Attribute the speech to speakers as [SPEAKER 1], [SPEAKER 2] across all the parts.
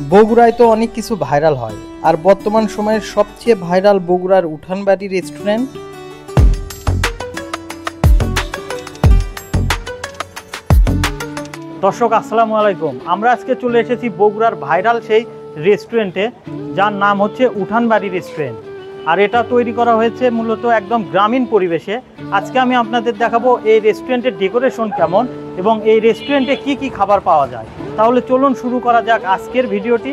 [SPEAKER 1] বগুড়ায় তো অনেক কিছু ভাইরাল হয়, আর বর্তমান সময়ের সবচেয়ে ভাইরাল বগুড়ার উঠানবাড়ি রেস্টুরেন্ট।
[SPEAKER 2] দর্শক আসসালামু আলাইকুম। আমরা আজকে চলে এসেছি বগুড়ার ভাইরাল সেই রেস্টুরেন্টে, যার নাম হচ্ছে উঠানবাড়ি রেস্টুরেন্ট। আর এটা তৈরি করা হয়েছে মূলত একদম গ্রামীণ পরিবেশে। আজকে আমি আপনাদের দেখাবো এই রেস্টুরেন্টের ডেকোরেশন কেমন এবং এই রেস্টুরেন্টে কি কি খাবার পাওয়া যায়। তাহলে চলুন শুরু করা যাক আজকের ভিডিওটি।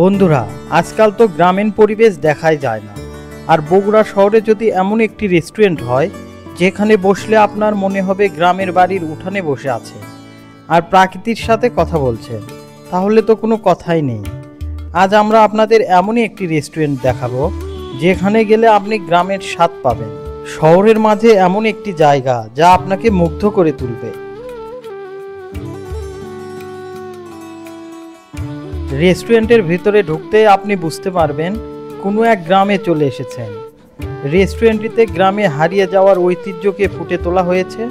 [SPEAKER 1] বন্ধুরা, আজকাল তো গ্রামীণ পরিবেশ দেখাই যায় না, আর বগুড়া শহরে যদি এমন একটি রেস্টুরেন্ট হয় যেখানে বসলে আপনার মনে হবে গ্রামের বাড়ির উঠানে বসে আছে আর প্রকৃতির সাথে কথা বলছেন, তাহলে তো কোনো কথাই নেই। আজ আমরা আপনাদের এমনই একটি রেস্টুরেন্ট দেখাবো যেখানে গেলে আপনি গ্রামের স্বাদ পাবেন। শহরের মাঝে এমন একটি জায়গা যা আপনাকে মুগ্ধ করে তুলবে। রেস্টুরেন্টের ভিতরে ঢুকতে আপনি বুঝতে পারবেন কোনো এক গ্রামে চলে এসেছেন। রেস্টুরেন্টটিতে গ্রামে হারিয়ে যাওয়ার ঐতিহ্যকে ফুটে তোলা হয়েছে।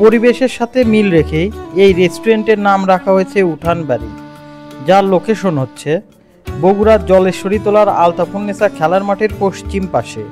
[SPEAKER 1] পরিবেশের সাথে মিল রেখেই এই রেস্টুরেন্টের নাম রাখা হয়েছে উঠানবাড়ি, যার লোকেশন হচ্ছে বগুড়ার জলেশ্বরী তোলার আলতাফুন্নেসা খেলার মাঠের পশ্চিম পাশে।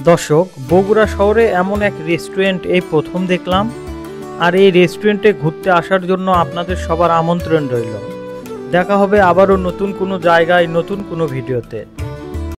[SPEAKER 1] দর্শক, বগুড়া শহরে এমন এক রেস্টুরেন্ট এই প্রথম দেখলাম, আর এই রেস্টুরেন্টে ঘুরতে আসার জন্য আপনাদের সবার আমন্ত্রণ রইল। দেখা হবে আবারও নতুন কোনো জায়গায়, নতুন কোনো ভিডিওতে।